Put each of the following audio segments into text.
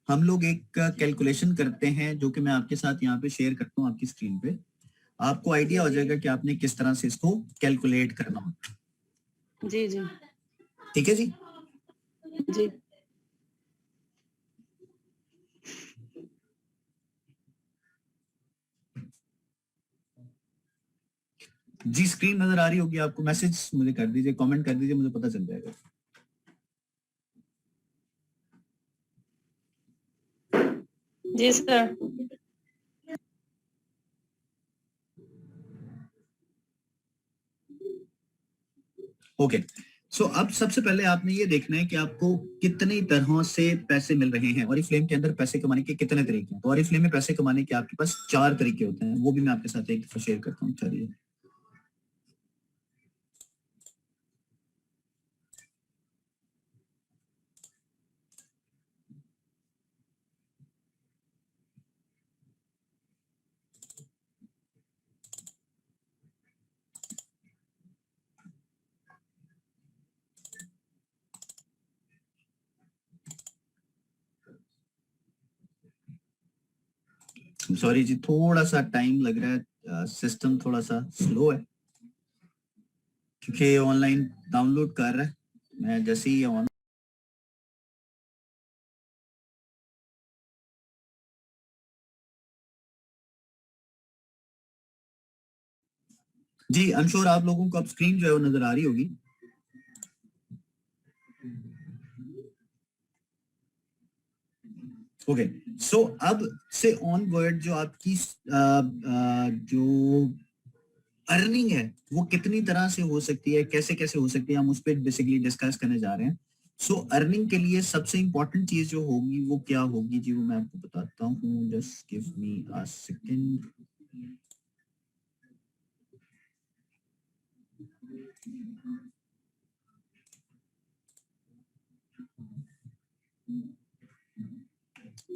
हम लोग एक कैलकुलेशन करते हैं जो कि मैं आपके साथ यहाँ पे शेयर करता हूँ आपकी स्क्रीन पे। आपको आइडिया हो जाएगा कि आपने किस तरह से इसको कैलकुलेट करना होता है। जी जी ठीक है जी। जी जी स्क्रीन नजर आ रही होगी आपको। मैसेज मुझे कर दीजिए, कमेंट कर दीजिए, मुझे पता चल जाएगा। जी सर। ओके सो अब सबसे पहले आपने ये देखना है कि आपको कितनी तरह से पैसे मिल रहे हैं। ऑरिफ्लेम के अंदर पैसे कमाने के कितने तरीके हैं। तो ऑरिफ्लेम में पैसे कमाने के आपके पास 4 तरीके होते हैं, वो भी मैं आपके साथ एक दफा शेयर करता हूँ। चलिए सॉरी जी, थोड़ा सा टाइम लग रहा है, सिस्टम थोड़ा सा स्लो है क्योंकि ऑनलाइन डाउनलोड कर रहा है। मैं जैसे ही ऑन जी आई एम श्योर आप लोगों को अब स्क्रीन जो है वो नजर आ रही होगी। ओके सो अब से ऑनवर्ड जो आपकी जो अर्निंग है वो कितनी तरह से हो सकती है, कैसे कैसे हो सकती है, हम उस पर बेसिकली डिस्कस करने जा रहे हैं। सो अर्निंग के लिए सबसे इंपॉर्टेंट चीज जो होगी वो क्या होगी जी, वो मैं आपको बताता हूँ। Just give me a second.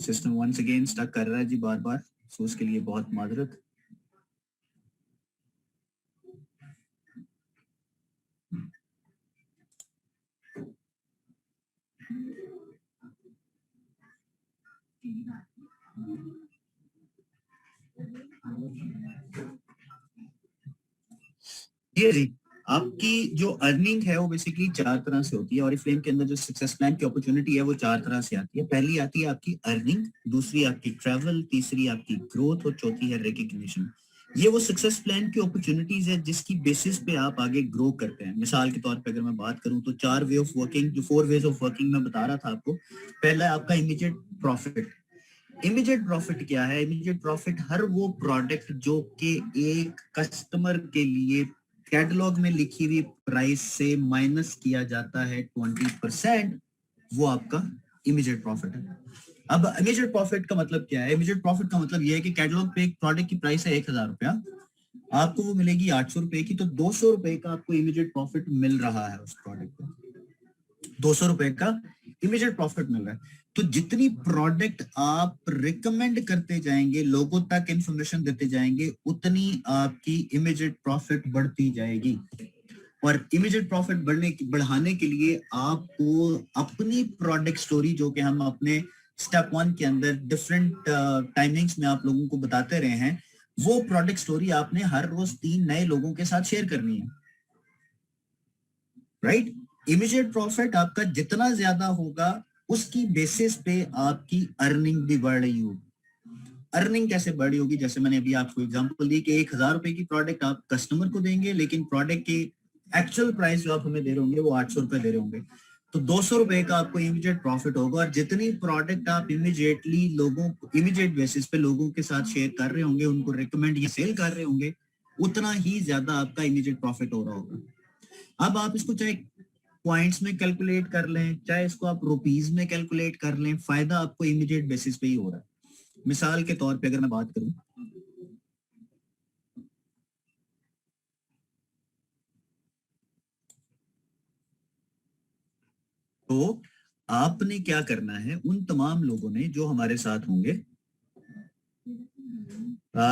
System once again stuck कर रहा है जी बार बार, सो उसके लिए बहुत माजरत। ये जी आपकी जो अर्निंग है वो बेसिकली 4 तरह से होती है। और फ्लेम के अंदर जो सक्सेस प्लान की अपॉर्चुनिटी है वो 4 तरह से आती है। पहली आती है आपकी अर्निंग, दूसरी आपकी ट्रैवल, तीसरी आपकी ग्रोथ और चौथी है रिकग्निशन। ये वो सक्सेस प्लान की अपॉर्चुनिटीज है जिसकी बेसिस पे आप आगे ग्रो करते हैं। मिसाल के तौर पे अगर मैं बात करूं तो 4 वे ऑफ वर्किंग, जो 4 वेज ऑफ वर्किंग मैं बता रहा था आपको। पहला है आपका इमीडिएट प्रॉफिट। इमीडिएट प्रॉफिट क्या है? इमीडिएट प्रॉफिट हर वो प्रोडक्ट जो कि एक कस्टमर के लिए कैटलॉग में लिखी हुई प्राइस से माइनस किया जाता है 20%, वो आपका इमीडिएट प्रॉफिट है। अब इमीडिएट प्रॉफिट का मतलब क्या है? इमीडिएट प्रॉफिट का मतलब ये है कि कैटलॉग पे एक प्रोडक्ट की प्राइस है 1000 रुपया, आपको वो मिलेगी 800 रुपए की, तो 200 रुपए का आपको इमीडिएट प्रॉफिट मिल रहा है उस प्रोडक्ट पे। 200 रुपए का इमीडिएट प्रॉफिट मिल रहा है। तो जितनी प्रोडक्ट आप रिकमेंड करते जाएंगे, लोगों तक इंफॉर्मेशन देते जाएंगे, उतनी आपकी इमीडिएट प्रॉफिट बढ़ती जाएगी। और इमीडिएट प्रॉफिट बढ़ाने के लिए आपको अपनी प्रोडक्ट स्टोरी, जो कि हम अपने स्टेप 1 के अंदर डिफरेंट टाइमिंग्स में आप लोगों को बताते रहे हैं, वो प्रोडक्ट स्टोरी आपने हर रोज 3 नए लोगों के साथ शेयर करनी है। राइट? इमीडिएट प्रॉफिट आपका जितना ज्यादा होगा उसकी बेसिस पे आपकी अर्निंग भी बढ़ रही होगी। अर्निंग कैसे बढ़ी होगी? जैसे मैंने अभी आपको एग्जांपल दी कि 1000 रुपए की प्रोडक्ट आप कस्टमर को देंगे, लेकिन प्रोडक्ट की एक्चुअल प्राइस जो आप हमें दे रहे होंगे वो 800 रुपए दे रहे होंगे, तो 200 रुपए का आपको इमीडिएट प्रॉफिट होगा। और जितनी प्रोडक्ट आप इमीडिएटली लोगों को इमीडिएट बेसिस पे लोगों के साथ शेयर कर रहे होंगे, उनको रिकमेंड या सेल कर रहे होंगे, उतना ही ज्यादा आपका इमीडिएट प्रॉफिट हो रहा होगा। अब आप इसको चाहे पॉइंट्स में कैलकुलेट कर लें, चाहे इसको आप रुपीज में कैलकुलेट कर लें, फायदा आपको इमीडिएट बेसिस पे ही हो रहा है। मिसाल के तौर पे अगर मैं बात करूं तो आपने क्या करना है, उन तमाम लोगों ने जो हमारे साथ होंगे।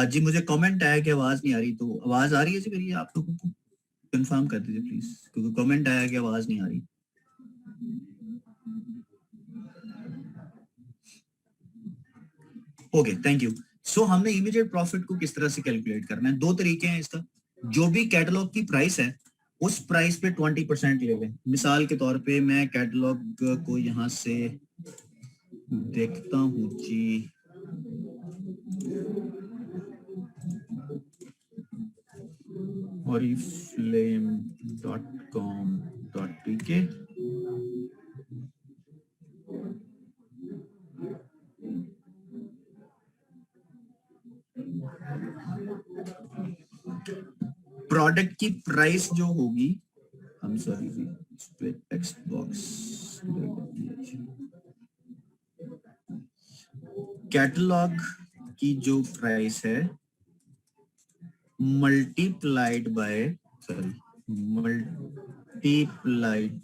जी मुझे कमेंट आया कि आवाज नहीं आ रही, तो आवाज आ रही है जी मेरी? आप लोगों को कंफर्म कर दीजिए प्लीज, क्योंकि कमेंट आया कि आवाज नहीं आ रही। Okay, thank you. सो हमने इमीडिएट प्रॉफिट को किस तरह से कैलकुलेट करना है? दो तरीके हैं इसका। जो भी कैटलॉग की प्राइस है उस प्राइस पे 20% ले लें। मिसाल के तौर पे मैं कैटलॉग को यहां से देखता हूं जी, oriflame.com.pk। प्रोडक्ट की प्राइस जो होगी, हम सॉरी जी, इस पे टेक्स्ट बॉक्स, कैटलॉग की जो प्राइस है multiplied by, sorry, multiplied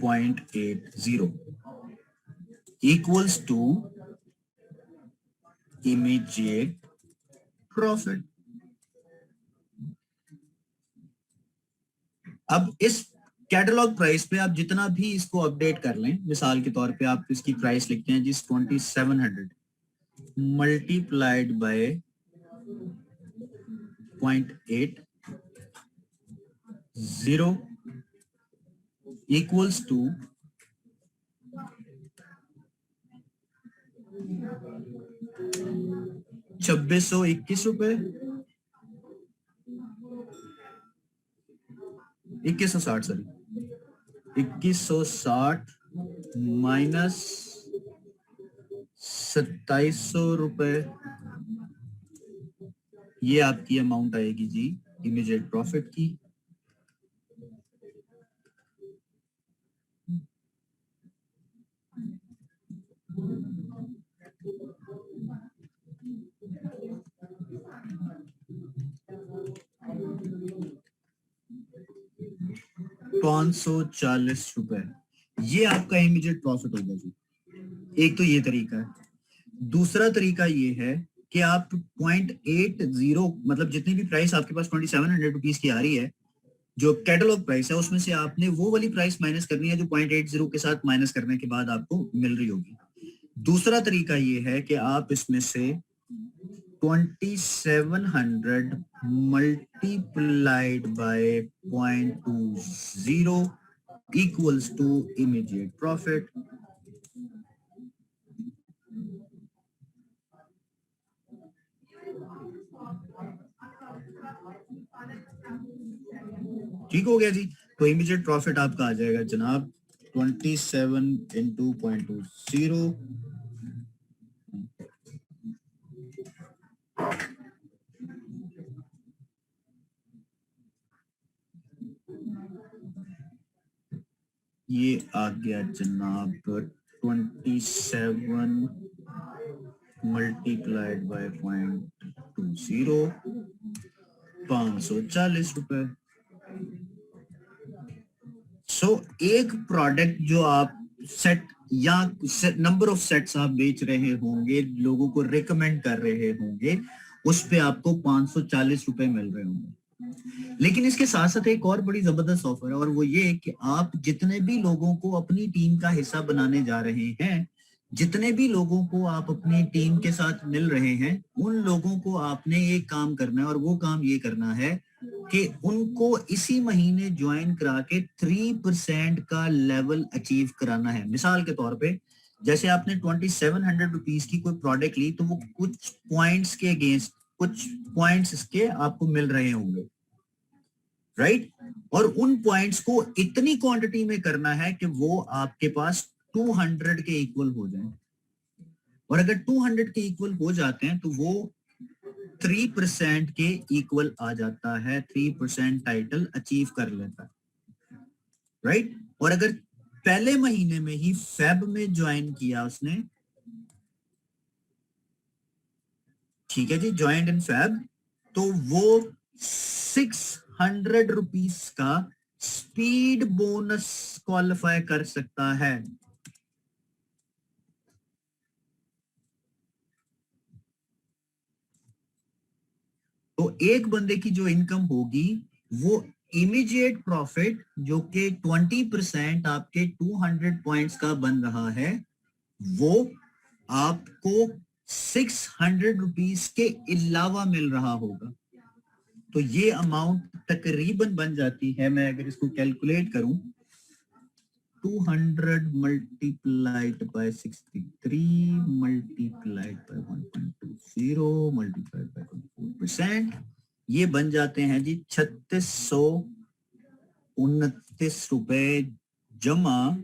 0.80 equals to immediate profit। अब इस कैटलॉग प्राइस पे आप जितना भी इसको अपडेट कर लें, मिसाल के तौर पे आप इसकी प्राइस लिखते हैं जिस 2700 मल्टीप्लाइड बाय 0.80 इक्वल्स टू 2621 रुपए, 2160, सॉरी 2160 माइनस 2700 रुपए, ये आपकी अमाउंट आएगी जी इमीडिएट प्रॉफिट की। ₹540, ये आपका इमीडिएट प्रॉफिट होगा जी। एक तो ये तरीका है। दूसरा तरीका ये है कि आप 0.80, मतलब जितनी भी प्राइस आपके पास 2700 रुपीज की आ रही है, जो कैटलॉग प्राइस है, उसमें से आपने वो वाली प्राइस माइनस करनी है जो 0.80 के साथ माइनस करने के बाद आपको मिल रही होगी। दूसरा तरीका ये है कि आप इसमें से 2700 multiplied by 0.20 equals to immediate profit। ठीक हो गया जी। तो इमीडिएट प्रॉफिट आपका आ जाएगा जनाब 27 into 0.20। ये आ गया जनाब 27 मल्टीप्लाइड बाय 0.20, 540 रुपए। सो एक प्रोडक्ट जो आप सेट या नंबर ऑफ सेट्स आप बेच रहे होंगे, लोगों को रिकमेंड कर रहे होंगे, उस पे आपको 540 रुपए मिल रहे होंगे। लेकिन इसके साथ साथ एक और बड़ी जबरदस्त ऑफर है, और वो ये कि आप जितने भी लोगों को अपनी टीम का हिस्सा बनाने जा रहे हैं, जितने भी लोगों को आप अपनी टीम के साथ मिल रहे हैं, उन लोगों को आपने एक काम करना है, और वो काम ये करना है कि उनको इसी महीने ज्वाइन करा के 3% का लेवल अचीव कराना है। मिसाल के तौर पे जैसे आपने 2700 रुपीज की कोई प्रोडक्ट ली, तो वो कुछ पॉइंट्स के अगेंस्ट कुछ पॉइंट्स इसके आपको मिल रहे होंगे, राइट? और उन पॉइंट्स को इतनी क्वांटिटी में करना है कि वो आपके पास 200 के इक्वल हो जाए, और अगर 200 के इक्वल हो जाते हैं तो वो 3% के इक्वल आ जाता है, 3% टाइटल अचीव कर लेता है, राइट? और अगर पहले महीने में ही फेब में ज्वाइन किया उसने, ठीक है जी, ज्वाइंड इन फेब, तो वो 600 रुपीज का स्पीड बोनस क्वालिफाई कर सकता है। तो एक बंदे की जो इनकम होगी वो इमीडिएट प्रॉफिट जो कि 20% आपके 200 पॉइंट्स का बन रहा है, वो आपको 600 रुपीस के अलावा मिल रहा होगा। तो ये अमाउंट तकरीबन बन जाती है, मैं अगर इसको कैलकुलेट करूं, 200 multiplied by 63 multiplied by 1.20 multiplied by 24%, ये बन जाते हैं जी 3629 रुपए जमा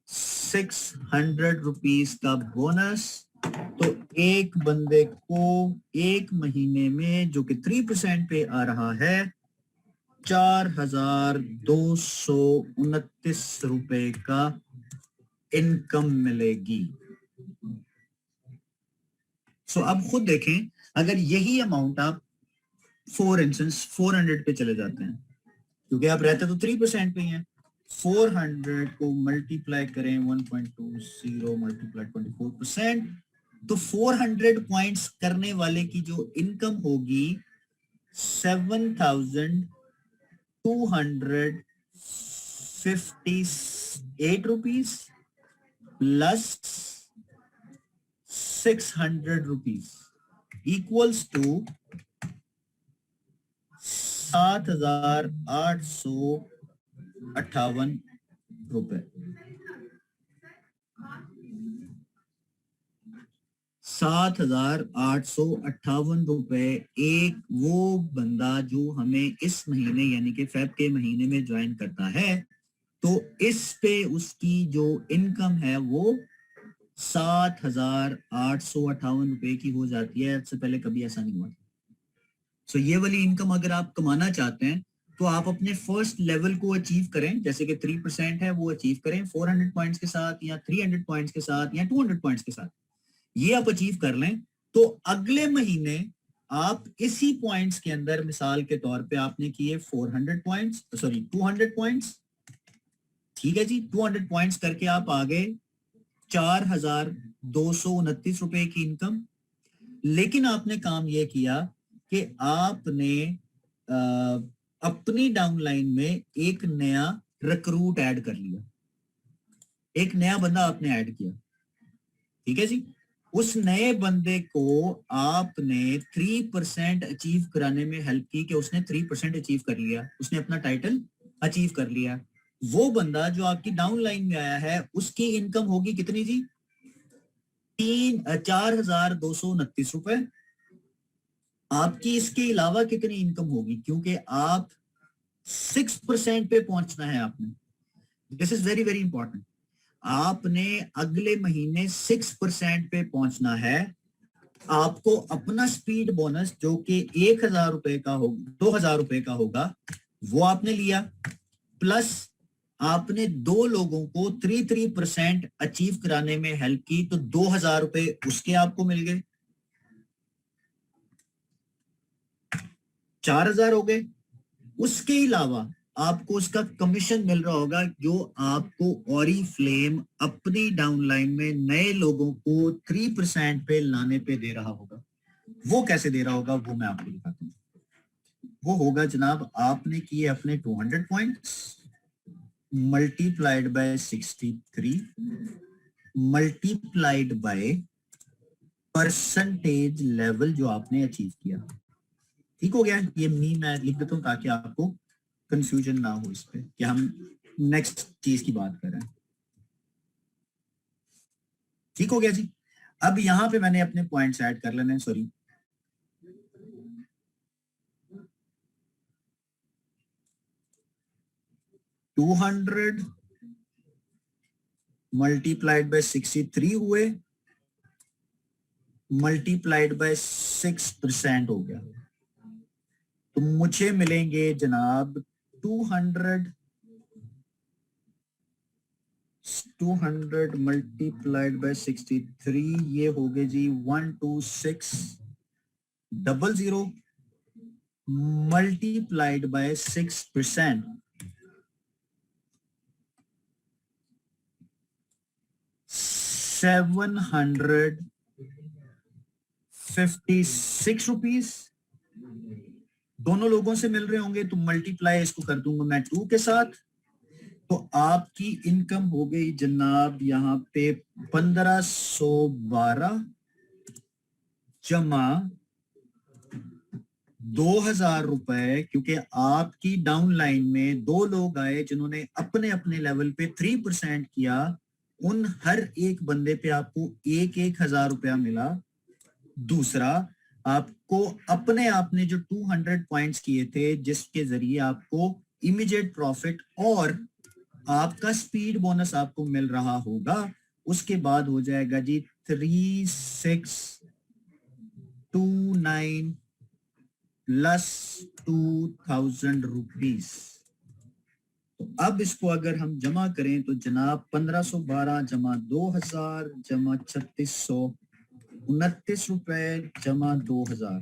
600 रुपीस का बोनस। तो एक बंदे को एक महीने में जो कि 3% पे आ रहा है 4229 रुपए का इनकम मिलेगी। सो अब खुद देखें, अगर यही अमाउंट आप फॉर इंस्टेंस 400 पे चले जाते हैं, क्योंकि आप रहते तो 3% पे ही हैं, 400 को मल्टीप्लाई करें 1.20 मल्टीप्लाई 24%, तो 400 पॉइंट्स करने वाले की जो इनकम होगी 7,258 rupees plus 600 rupees equals to 7,858 रुपए। 7,858 रुपए एक वो बंदा जो हमें इस महीने यानी कि फेब के महीने में ज्वाइन करता है, तो इस पे उसकी जो इनकम है वो 7,858 रुपए की हो जाती है। इससे पहले कभी ऐसा नहीं हुआ। सो ये वाली इनकम अगर आप कमाना चाहते हैं तो आप अपने फर्स्ट लेवल को अचीव करें, जैसे कि 3% है वो अचीव करें 400 पॉइंट्स के साथ या 300 पॉइंट्स के साथ या 200 पॉइंट्स के साथ, ये आप अचीव कर लें। तो अगले महीने आप इसी पॉइंट्स के अंदर, मिसाल के तौर पे आपने किए 200 पॉइंट्स, ठीक है जी, 200 पॉइंट्स करके आप आ गए 4,229 रुपए की इनकम। लेकिन आपने काम यह किया कि आपने अपनी डाउनलाइन में एक नया रिक्रूट ऐड कर लिया, एक नया बंदा आपने ऐड किया, ठीक है जी। उस नए बंदे को आपने 3% अचीव कराने में हेल्प की कि उसने 3% अचीव कर लिया, उसने अपना टाइटल अचीव कर लिया। वो बंदा जो आपकी डाउनलाइन में आया है उसकी इनकम होगी कितनी जी? 4,229 रुपए। आपकी इसके अलावा कितनी इनकम होगी, क्योंकि आप 6% पे पहुंचना है आपने। This is very very important. आपने अगले महीने 6% पे पहुंचना है। आपको अपना स्पीड बोनस जो कि 1,000 रुपए का होगा, 2,000 रुपए का होगा, वो आपने लिया, प्लस आपने 2 लोगों को 3% अचीव कराने में हेल्प की, तो 2,000 रुपए उसके आपको मिल गए, 4,000 हो गए। उसके अलावा आपको उसका कमीशन मिल रहा होगा जो आपको ऑरिफ्लेम अपनी डाउनलाइन में नए लोगों को 3% पे लाने पे दे रहा होगा। वो कैसे दे रहा होगा वो मैं आपको दिखाता हूँ। वो होगा जनाब, आपने किए अपने 200 points multiplied by 63 multiplied by percentage level जो आपने अचीव किया। ठीक हो गया? ये मैं लिख देता हूं ताकि आपको कंफ्यूजन ना हो इस पे कि हम नेक्स्ट चीज की बात कर रहे हैं। ठीक हो गया जी। अब यहां पे मैंने अपने पॉइंट्स ऐड कर लेने, सॉरी, $200 मल्टीप्लाइड बाय 63 हुए, मल्टीप्लाइड बाय 6% हो गया, तो मुझे मिलेंगे जनाब 200 मल्टीप्लाइड बाय 63, ये हो गए जी 12600 मल्टीप्लाइड बाय 6%, 756 रुपीस दोनों लोगों से मिल रहे होंगे तो मल्टीप्लाई इसको कर दूंगा मैं 2 के साथ, तो आपकी इनकम हो गई जनाब यहाँ पे 1512 जमा 2000 रुपए, क्योंकि आपकी डाउन लाइन में 2 लोग आए जिन्होंने अपने अपने लेवल पे 3% किया, उन हर एक बंदे पे आपको 1,000 रुपया मिला। दूसरा, आपको अपने आपने जो 200 पॉइंट्स किए थे जिसके जरिए आपको इमीडिएट प्रॉफिट और आपका स्पीड बोनस आपको मिल रहा होगा, उसके बाद हो जाएगा जी 3629 प्लस 2000 रुपीज। तो अब इसको अगर हम जमा करें तो जनाब 1512 जमा 2000 जमा 3629 रुपए जमा 2000,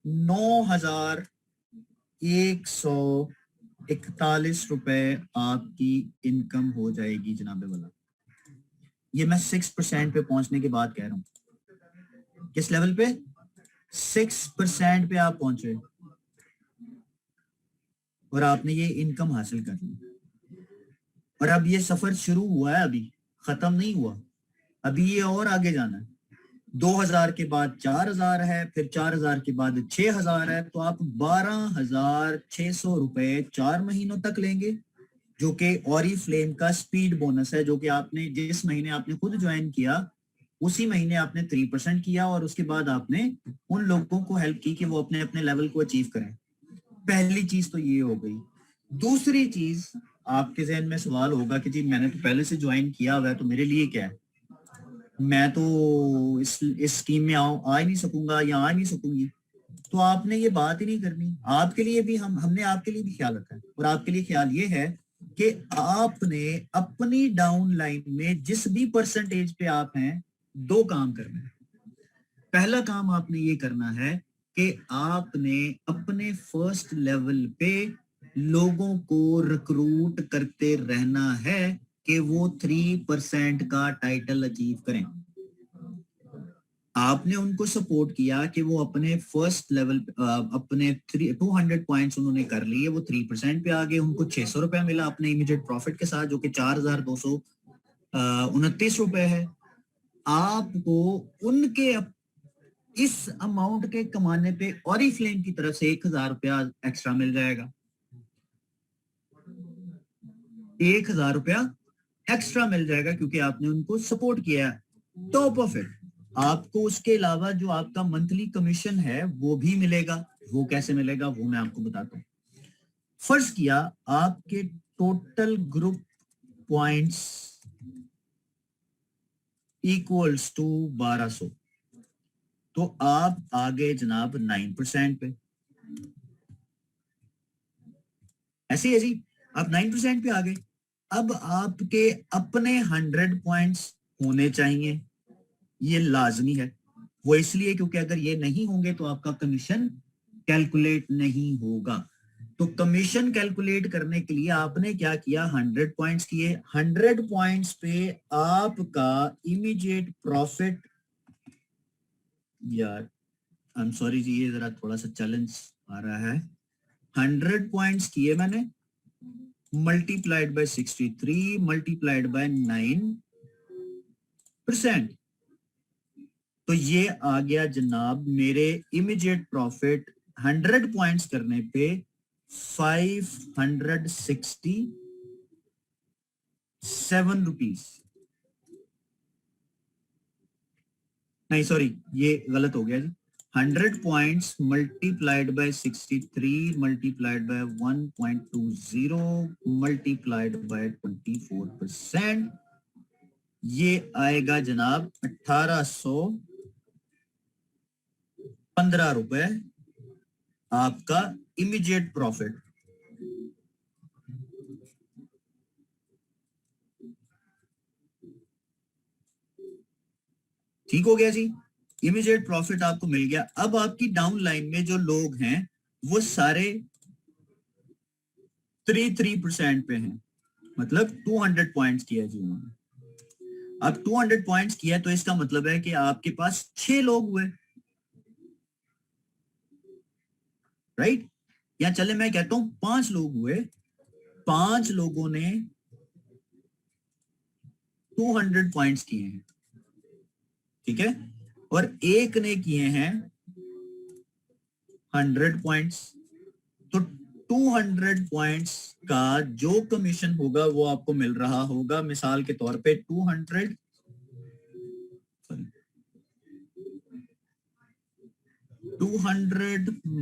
9141 रुपए आपकी इनकम हो जाएगी जनाबे वाला। ये मैं 6% पे पहुंचने के बाद कह रहा हूं। किस लेवल पे? 6% पे आप पहुंचे और आपने ये इनकम हासिल कर ली। और अब ये सफर शुरू हुआ है, अभी खत्म नहीं हुआ, अभी ये और आगे जाना है। 2000 के बाद 4000 है, फिर 4000 के बाद 6000 है, तो आप 12600 रुपए 4 महीनों तक लेंगे, जो कि ऑरिफ्लेम का स्पीड बोनस है, जो कि आपने जिस महीने आपने खुद ज्वाइन किया उसी महीने आपने 3% किया और उसके बाद आपने उन लोगों को हेल्प की कि वो अपने अपने लेवल को अचीव करें। पहली चीज तो ये हो गई। दूसरी चीज, आपके जहन में सवाल होगा कि जी मैंने तो पहले से ज्वाइन किया हुआ है तो मेरे लिए क्या है, मैं तो इस स्कीम में आ ही नहीं सकूंगा या आ नहीं सकूंगी। तो आपने ये बात ही नहीं करनी। आपके लिए भी हमने आपके लिए भी ख्याल रखा है, और आपके लिए ख्याल ये है कि आपने अपनी डाउन लाइन में जिस भी परसेंटेज पे आप हैं, 2 काम करना है। पहला काम आपने ये करना है कि आपने अपने फर्स्ट लेवल पे लोगों को रिक्रूट करते रहना है कि वो 3% का टाइटल अचीव करें। आपने उनको सपोर्ट किया कि वो अपने फर्स्ट लेवल अपने 200 पॉइंट्स उन्होंने कर लिए, वो 3% पे आ गए, उनको 600 रुपया मिला अपने इमीडिएट प्रॉफिट के साथ, जो कि 4229 रुपए है। आपको उनके इस अमाउंट के कमाने पे ऑरिफ्लेम की तरफ से 1000 रुपया एक्स्ट्रा मिल जाएगा। 1000 रुपया एक्स्ट्रा मिल जाएगा क्योंकि आपने उनको सपोर्ट किया है। टॉप ऑफ इट आपको उसके अलावा जो आपका मंथली कमीशन है वो भी मिलेगा। वो कैसे मिलेगा वो मैं आपको बताता हूँ। फर्ज किया आपके total group points equals to 1200, तो आप आ गए जनाब 9% पे। ऐसे है जी, आप 9% पे आ गए। अब आपके अपने 100 पॉइंट्स होने चाहिए, ये लाजमी है। वो इसलिए क्योंकि अगर ये नहीं होंगे तो आपका कमीशन कैलकुलेट नहीं होगा। तो कमीशन कैलकुलेट करने के लिए आपने क्या किया, 100 पॉइंट्स किए। 100 पॉइंट्स पे आपका इमीडिएट प्रॉफिट, यार आई एम सॉरी जी, ये जरा थोड़ा सा चैलेंज आ रहा है। 100 पॉइंट्स किए मैंने, मल्टीप्लाइड बाय 63 मल्टीप्लाइड बाय 9%, तो ये आ गया जनाब मेरे इमीडिएट प्रॉफिट 100 पॉइंट्स करने पे 567 रुपीज। नहीं सॉरी, ये गलत हो गया जी। 100 points multiplied by 63 multiplied by 1.20 multiplied by 24%, ये आएगा जनाब 1815 रुपए आपका इमीडिएट प्रॉफिट। ठीक हो गया जी, इमीडिएट प्रॉफिट आपको मिल गया। अब आपकी डाउन लाइन में जो लोग हैं वो सारे 3% पे हैं, मतलब 200 पॉइंट्स किया जी उन्होंने। अब 200 पॉइंट्स किया तो इसका मतलब है कि आपके पास 6 लोग हुए। राइट? या चले मैं कहता हूं 5 लोग हुए, 5 लोगों ने 200 पॉइंट्स किए हैं, ठीक है, और एक ने किए हैं 100 पॉइंट्स। तो 200 पॉइंट्स का जो कमीशन होगा वो आपको मिल रहा होगा, मिसाल के तौर पे 200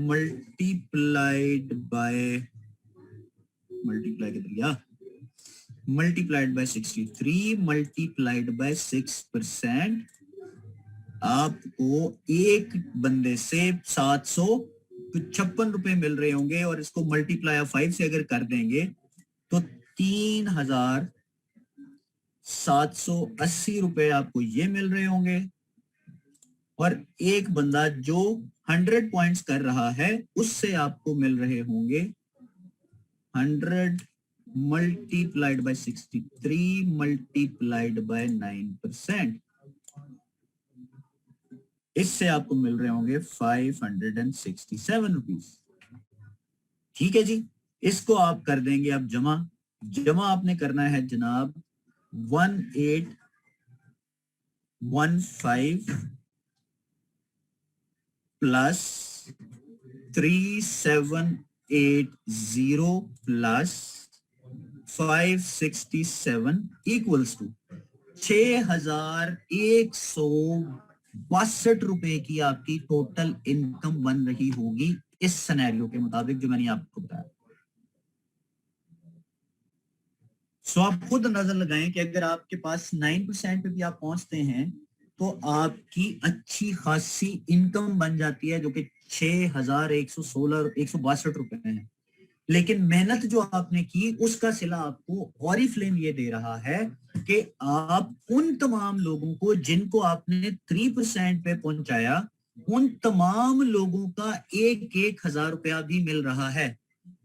मल्टीप्लाइड बाय 63 मल्टीप्लाइड बाय 6%, आपको एक बंदे से 756 रुपए मिल रहे होंगे, और इसको मल्टीप्लाई 5 से अगर कर देंगे तो 3780 रुपए आपको ये मिल रहे होंगे। और एक बंदा जो 100 पॉइंट्स कर रहा है उससे आपको मिल रहे होंगे 100 मल्टीप्लाइड बाय 63 मल्टीप्लाइड बाय 9%, इससे आपको मिल रहे होंगे 567 रुपीज। ठीक है जी, इसको आप कर देंगे अब जमा। जमा आपने करना है जनाब 1815 प्लस 3780 प्लस 567 इक्वल्स टू 6162 रुपए की आपकी टोटल इनकम बन रही होगी इस सिनेरियो के मुताबिक जो मैंने आपको बताया। सो आप खुद नजर लगाएं कि अगर आपके पास 9% पे भी आप पहुंचते हैं तो आपकी अच्छी खासी इनकम बन जाती है, जो कि 6162 रुपए है। लेकिन मेहनत जो आपने की उसका सिला आपको ऑरिफ्लेम ये दे रहा है कि आप उन तमाम लोगों को जिनको आपने 3% पे पहुंचाया, उन तमाम लोगों का 1,000 रुपया भी मिल रहा है,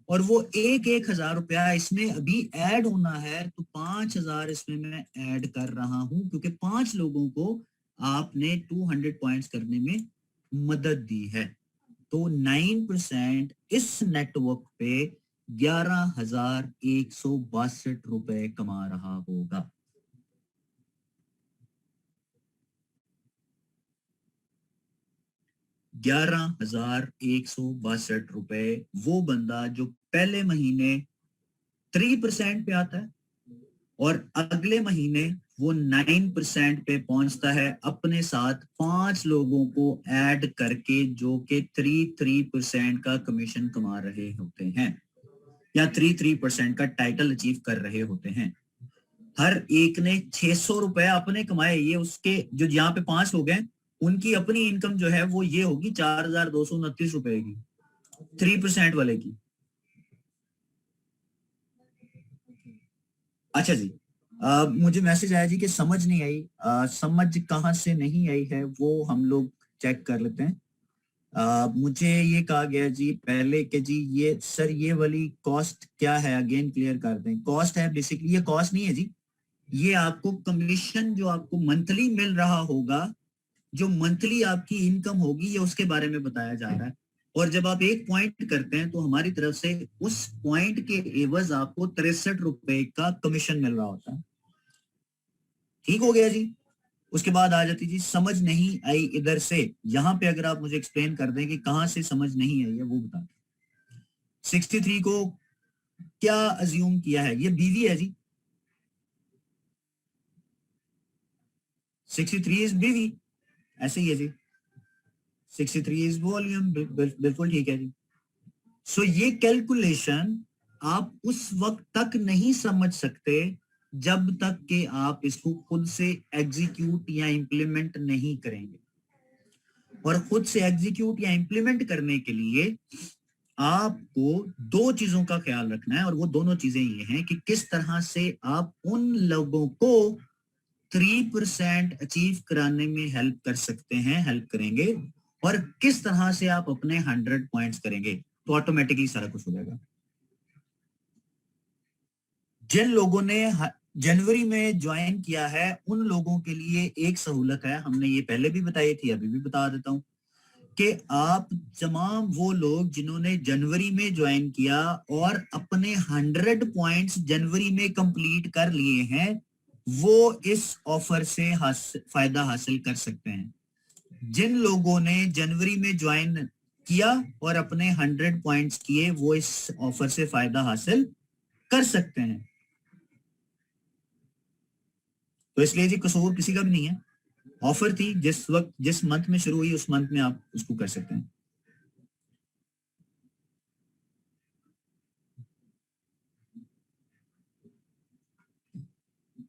और वो 1,000 रुपया इसमें अभी ऐड होना है, तो 5,000 इसमें मैं ऐड कर रहा हूं, क्योंकि 5 लोगों को आपने 200 पॉइंट्स करने में मदद दी है। तो 9% इस नेटवर्क पे 11,162 रुपए कमा रहा होगा। ₹11,162 वो बंदा जो पहले महीने 3% पे आता है और अगले महीने वो 9% पे पहुंचता है, अपने साथ 5 लोगों को ऐड करके, जो कि 3% का कमीशन कमा रहे होते हैं या 3% का टाइटल अचीव कर रहे होते हैं। हर एक ने 600 रुपए अपने कमाए, ये उसके जो यहाँ पे 5 लोग हैं उनकी अपनी इनकम जो है वो ये होगी 4,229 रुपए की, 3% वाले की। अच्छा जी, मुझे मैसेज आया जी कि समझ नहीं आई। समझ कहाँ से नहीं आई है वो हम लोग चेक कर लेते हैं। मुझे ये कहा गया जी पहले कि जी ये सर ये वाली कॉस्ट क्या है, अगेन क्लियर कर दें। कॉस्ट है बेसिकली, ये कॉस्ट नहीं है जी, ये आपको कमीशन जो आपको मंथली मिल रहा होगा, जो मंथली आपकी इनकम होगी, ये उसके बारे में बताया जा रहा है। और जब आप एक पॉइंट करते हैं तो हमारी तरफ से उस पॉइंट के एवज आपको 63 रुपए का कमीशन मिल रहा होता है। ठीक हो गया जी। उसके बाद आ जाती जी समझ नहीं आई इधर से, यहां पे अगर आप मुझे एक्सप्लेन कर दें कि कहां से समझ नहीं आई है वो बता दें। 63 को क्या अज्यूम किया है, ये बीवी है जी, 63 इज बीवी, ऐसे ही है जी। 63 इज वॉल्यूम, बिल्कुल ठीक है जी। सो ये कैलकुलेशन आप उस वक्त तक नहीं समझ सकते जब तक कि आप इसको खुद से एग्जीक्यूट या इंप्लीमेंट नहीं करेंगे। और खुद से एग्जीक्यूट या इंप्लीमेंट करने के लिए आपको 2 चीजों का ख्याल रखना है, और वो दोनों चीजें ये हैं कि किस तरह से आप उन लोगों को 3% अचीव कराने में हेल्प कर सकते हैं, हेल्प करेंगे, और किस तरह से आप अपने 100 पॉइंट्स करेंगे, तो ऑटोमेटिकली सारा कुछ हो जाएगा। जिन लोगों ने जनवरी में ज्वाइन किया है उन लोगों के लिए एक सहूलत है, हमने ये पहले भी बताई थी, अभी भी बता देता हूं कि आप तमाम वो लोग जिन्होंने जनवरी में ज्वाइन किया और अपने 100 पॉइंट्स जनवरी में कंप्लीट कर लिए हैं, वो इस ऑफर से फायदा हासिल कर सकते हैं। जिन लोगों ने जनवरी में ज्वाइन किया और अपने 100 पॉइंट्स किए, वो इस ऑफर से फायदा हासिल कर सकते हैं। तो इसलिए जी कसूर किसी का भी नहीं है, ऑफर थी, जिस वक्त जिस मंथ में शुरू हुई उस मंथ में आप उसको कर सकते हैं।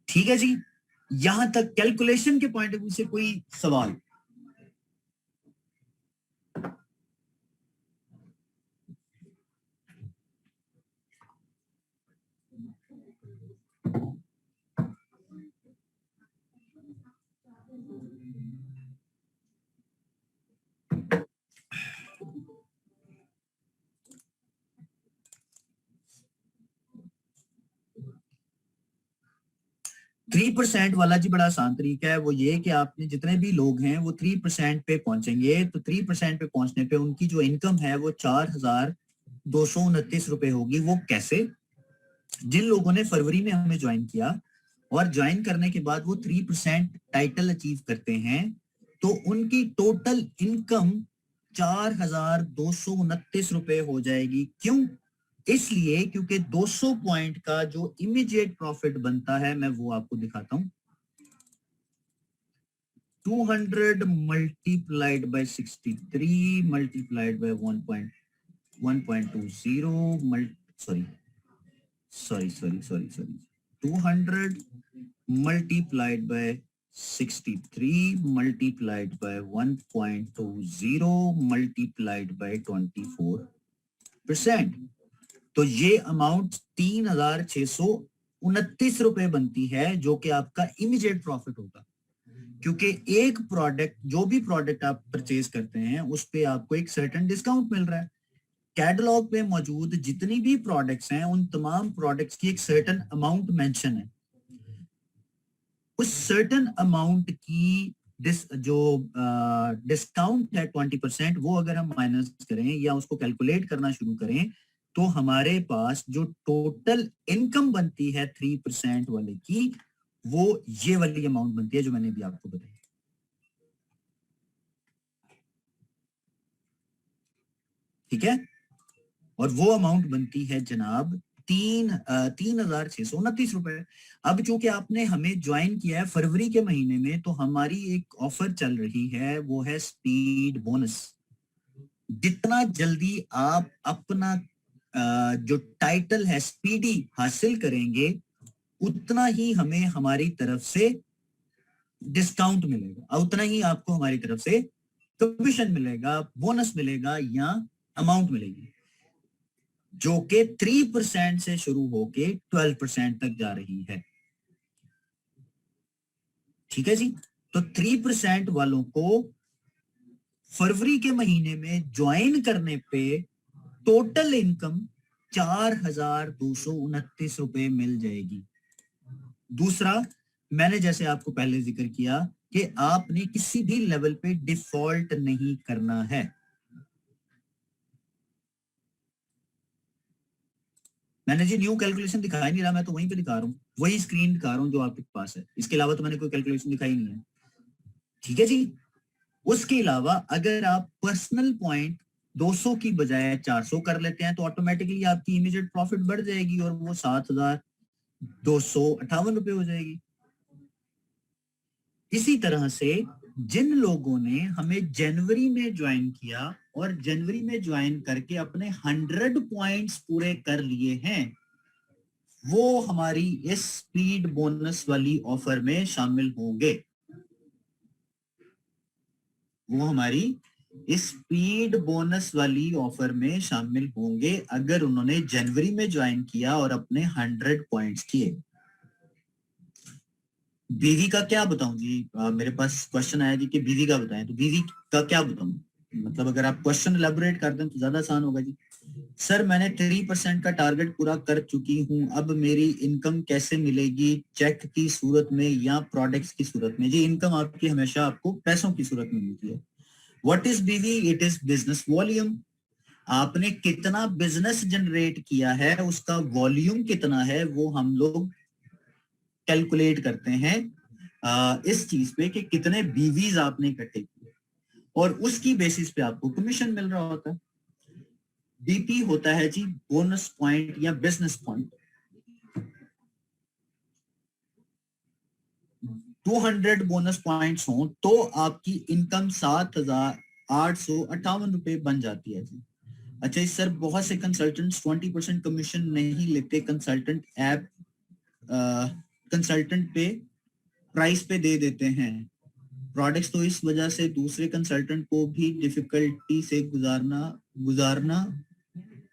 ठीक है जी, यहां तक कैलकुलेशन के पॉइंट ऑफ व्यू से कोई सवाल? थ्री परसेंट वाला जी बड़ा आसान तरीका है, वो ये कि आपने जितने भी लोग हैं वो 3% पे पहुंचेंगे, तो 3% पे पहुंचने पे उनकी जो इनकम है वो 4,229 रुपए होगी। वो कैसे? जिन लोगों ने फरवरी में हमें ज्वाइन किया और ज्वाइन करने के बाद वो 3% टाइटल अचीव करते हैं, तो उनकी टोटल इनकम 4,229 रुपए हो जाएगी। क्यों? इसलिए क्योंकि 200 पॉइंट का जो इमीडिएट प्रॉफिट बनता है, मैं वो आपको दिखाता हूं। 200 multiplied by 63 multiplied by 1.20 sorry 200 multiplied by 63 multiplied by 1.20 multiplied by 24%, तो ये अमाउंट 3,629 रुपए बनती है, जो कि आपका इमीडिएट प्रॉफिट होगा। क्योंकि एक प्रोडक्ट, जो भी प्रोडक्ट आप परचेज करते हैं उस पे आपको एक सर्टेन डिस्काउंट मिल रहा है। कैटलॉग पे मौजूद जितनी भी प्रोडक्ट्स हैं उन तमाम प्रोडक्ट्स की एक सर्टेन अमाउंट मेंशन है। उस सर्टेन अमाउंट की जो डिस्काउंट है 20%, वो अगर हम माइनस करें या उसको कैलकुलेट करना शुरू करें, तो हमारे पास जो टोटल इनकम बनती है 3% वाले की, वो ये वाली अमाउंट बनती है जो मैंने भी आपको बताई। ठीक है, और वो अमाउंट बनती है जनाब 3,629 रुपए। अब चूंकि आपने हमें ज्वाइन किया है फरवरी के महीने में, तो हमारी एक ऑफर चल रही है, वो है स्पीड बोनस। जितना जल्दी आप अपना जो टाइटल है स्पीडी हासिल करेंगे, उतना ही हमें हमारी तरफ से डिस्काउंट मिलेगा, उतना ही आपको हमारी तरफ से कमीशन मिलेगा, बोनस मिलेगा या अमाउंट मिलेगी, जो कि 3% से शुरू होके 12% तक जा रही है। ठीक है जी, तो 3% वालों को फरवरी के महीने में ज्वाइन करने पे टोटल इनकम 4,229 रुपए मिल जाएगी। दूसरा, मैंने जैसे आपको पहले जिक्र किया कि आपने किसी भी लेवल पे डिफॉल्ट नहीं करना है। मैंने जी न्यू कैलकुलेशन दिखाया नहीं रहा, मैं तो वहीं पे दिखा रहा हूँ, वही स्क्रीन दिखा रहा हूँ जो आपके पास है, इसके अलावा तो मैंने कोई कैलकुलेशन दिखाई नहीं है। ठीक है जी, उसके अलावा अगर आप पर्सनल पॉइंट 200 की बजाय 400 कर लेते हैं, तो ऑटोमेटिकली आपकी इमीडिएट प्रॉफिट बढ़ जाएगी और वो 7,258 रुपए हो जाएगी। इसी तरह से जिन लोगों ने हमें जनवरी में ज्वाइन किया और जनवरी में ज्वाइन करके अपने 100 पॉइंट्स पूरे कर लिए हैं, वो हमारी इस स्पीड बोनस वाली ऑफर में शामिल होंगे। वो हमारी इस स्पीड बोनस वाली ऑफर में शामिल होंगे अगर उन्होंने जनवरी में ज्वाइन किया और अपने 100 पॉइंट्स किए। बीवी का क्या बताऊं जी? मेरे पास क्वेश्चन आया जी कि बीवी का बताएं, तो बीवी का क्या बताऊं? मतलब अगर आप क्वेश्चन एलैबोरेट कर दें तो ज्यादा आसान होगा जी। सर मैंने 3% का टारगेट पूरा कर चुकी हूं, अब मेरी इनकम कैसे मिलेगी, चेक की सूरत में या प्रोडक्ट्स की सूरत में? जी इनकम आपकी हमेशा आपको पैसों की सूरत में मिलती है। व्हाट इज बीवी? It is business volume. आपने कितना बिजनेस जनरेट किया है, उसका वॉल्यूम कितना है, वो हम लोग कैलकुलेट करते हैं इस चीज पे कि कितने बीवीज आपने इकट्ठे किए, और उसकी बेसिस पे आपको कमीशन मिल रहा होता है। बीपी होता है जी बोनस पॉइंट या बिजनेस पॉइंट। 200 बोनस पॉइंट्स हो तो आपकी इनकम 7,858 रुपए बन जाती है जी। अच्छा सर, बहुत से कंसल्टेंट्स 20% कमीशन नहीं लेते कंसल्टेंट ऐप कंसल्टेंट पे प्राइस पे दे देते हैं प्रोडक्ट्स, तो इस वजह से दूसरे कंसल्टेंट को भी डिफिकल्टी से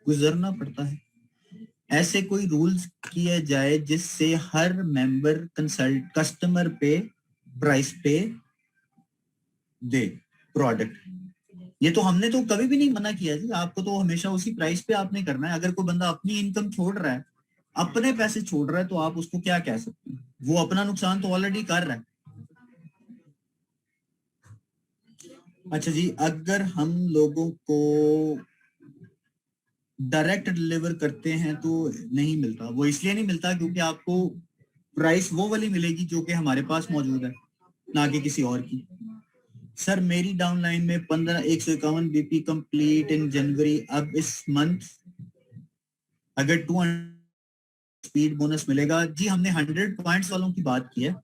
गुजरना पड़ता है। ऐसे कोई रूल्स किए जाए जिससे हर मेंबर कस्टमर पे प्राइस पे दे प्रोडक्ट। ये तो हमने तो कभी भी नहीं मना किया जी, आपको तो हमेशा उसी प्राइस पे आपने करना है। अगर कोई बंदा अपनी इनकम छोड़ रहा है, अपने पैसे छोड़ रहा है, तो आप उसको क्या कह सकते हैं? वो अपना नुकसान तो ऑलरेडी कर रहा है। अच्छा जी, अगर हम लोगों को डायरेक्ट डिलीवर करते हैं तो नहीं मिलता। वो इसलिए नहीं मिलता क्योंकि आपको प्राइस वो वाली मिलेगी जो कि हमारे पास मौजूद है, ना कि किसी और की। सर मेरी डाउनलाइन में 151 बीपी कंप्लीट इन जनवरी। अब इस मंथ अगर 200 स्पीड बोनस मिलेगा जी। हमने 100 पॉइंट्स वालों की बात की है।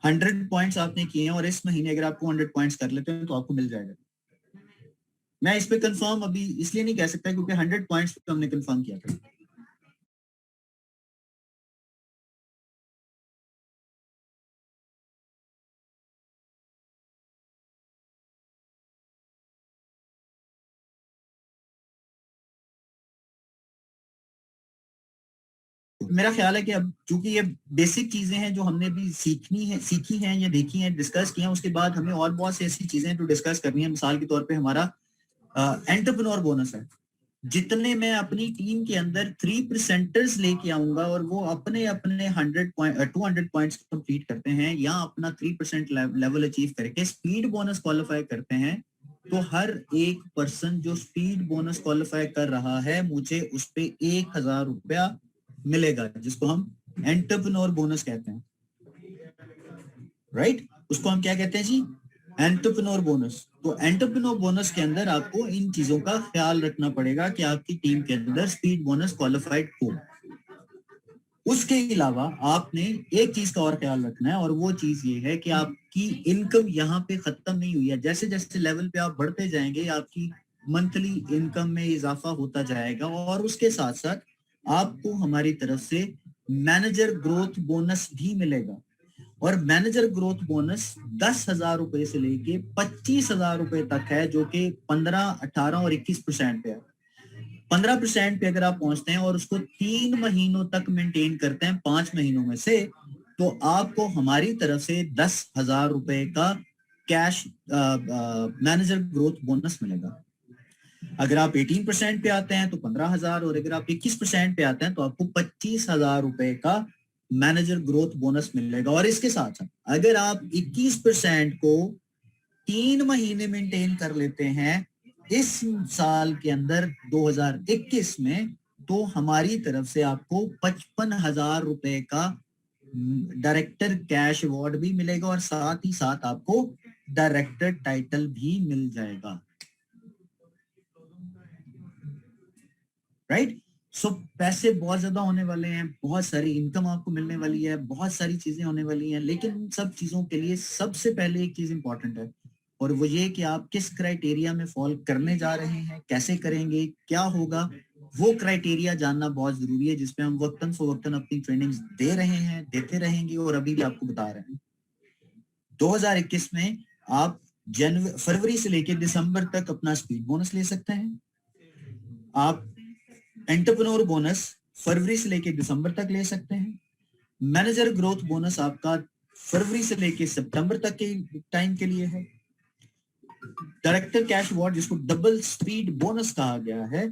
100 पॉइंट्स आपने किए हैं और इस महीने अगर आप 200 पॉइंट्स कर लेते हैं तो आपको मिल जाएगा। मैं इस पे कंफर्म अभी इसलिए नहीं कह सकता क्योंकि 100 पॉइंट्स पे हमने कंफर्म किया था। मेरा ख्याल है कि अब चूंकि ये बेसिक चीजें हैं जो हमने भी सीखी हैं या देखी हैं, डिस्कस किया, उसके बाद हमें और बहुत सी ऐसी चीजें जो डिस्कस करनी है। मिसाल के तौर पे हमारा एंटरप्रेन्योर बोनस है। जितने मैं अपनी टीम के अंदर 3% लेके आऊंगा और वो अपने अपने 200 पॉइंट्स कंप्लीट करते हैं या अपना 3% लेवल अचीव करके स्पीड बोनस क्वालिफाई करते हैं, तो हर एक पर्सन जो स्पीड बोनस क्वालिफाई कर रहा है, मुझे उस पे 1,000 रुपया मिलेगा, जिसको हम एंटरप्रेन्योर बोनस कहते हैं। राइट, उसको हम क्या कहते हैं जी? Entrepreneur bonus. तो एंटरप्रेन्योर बोनस के अंदर आपको इन चीजों का ख्याल रखना पड़ेगा कि आपकी टीम के अंदर स्पीड बोनस क्वालिफाइड हो। उसके अलावा आपने एक चीज का और ख्याल रखना है, और वो चीज ये है कि आपकी इनकम यहाँ पे खत्म नहीं हुई है। जैसे जैसे लेवल पे आप बढ़ते जाएंगे, आपकी मंथली इनकम में इजाफा होता जाएगा, और उसके साथ साथ आपको हमारी तरफ से मैनेजर ग्रोथ बोनस भी मिलेगा। और मैनेजर ग्रोथ बोनस 10,000 रुपए से लेके 25,000 रुपए तक है, जो कि 15, 18 और 21% पे है। 15% पे अगर आप पहुंचते हैं और उसको 3 महीनों तक मेंटेन करते हैं 5 महीनों में से, तो आपको हमारी तरफ से 10,000 रुपए का कैश मैनेजर ग्रोथ बोनस मिलेगा। अगर आप 18% पे आते हैं तो 15,000, और अगर आप 21% पे आते हैं तो आपको 25,000 रुपए का मैनेजर ग्रोथ बोनस मिलेगा। और इसके साथ साथ अगर आप 21% को 3 महीने मेंटेन कर लेते हैं इस साल के अंदर 2021 में, तो हमारी तरफ से आपको 55,000 रुपए का डायरेक्टर कैश अवार्ड भी मिलेगा, और साथ ही साथ आपको डायरेक्टर टाइटल भी मिल जाएगा। राइट, सो पैसे बहुत ज्यादा होने वाले हैं, बहुत सारी इनकम आपको मिलने वाली है, बहुत सारी चीजें होने वाली हैं। लेकिन सब चीजों के लिए सबसे पहले एक चीज इंपॉर्टेंट है, और वो ये कि आप किस क्राइटेरिया में फॉलो करने जा रहे हैं, कैसे करेंगे, क्या होगा, वो क्राइटेरिया जानना बहुत जरूरी है, जिसपे हम वक्तन फवक्तन अपनी ट्रेनिंग्स दे रहे हैं, देते रहेंगे, और अभी भी आपको बता रहे हैं। 2021 में आप फरवरी से लेकर दिसंबर तक अपना स्पीड बोनस ले सकते हैं। आप एंटरप्रेन्योर बोनस फरवरी से लेकर दिसंबर तक ले सकते हैं। मैनेजर ग्रोथ बोनस आपका फरवरी से लेकर सितंबर तक के टाइम के लिए है। डायरेक्टर कैश अवार्ड, जिसको डबल स्पीड बोनस कहा गया है,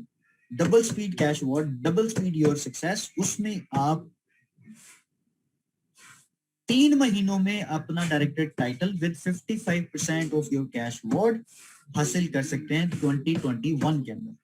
double speed cash award, double speed your success, उसमें आप 3 महीनों में अपना director title with 55% of your cash award हासिल कर सकते हैं 2021 के अंदर।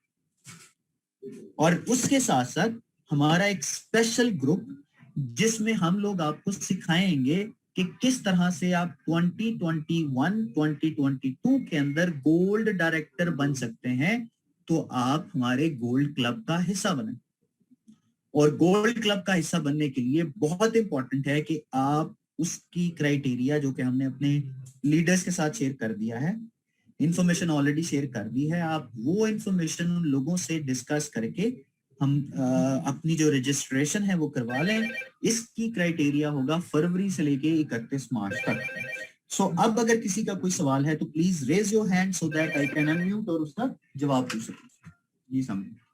और उसके साथ साथ हमारा एक स्पेशल ग्रुप जिसमें हम लोग आपको सिखाएंगे कि किस तरह से आप 2021-2022 के अंदर गोल्ड डायरेक्टर बन सकते हैं। तो आप हमारे गोल्ड क्लब का हिस्सा बने। और गोल्ड क्लब का हिस्सा बनने के लिए बहुत इंपॉर्टेंट है कि आप उसकी क्राइटेरिया जो कि हमने अपने लीडर्स के साथ शेयर कर दिया है, इंफॉर्मेशन ऑलरेडी शेयर कर दी है, आप वो इंफॉर्मेशन उन लोगों से डिस्कस करके हम अपनी जो रजिस्ट्रेशन है वो करवा लें। इसकी क्राइटेरिया होगा फरवरी से लेके 31 मार्च तक। सो अब अगर किसी का कोई सवाल है तो please raise your hand so that I can unmute और उसका जवाब दे सकूं। जी सामने।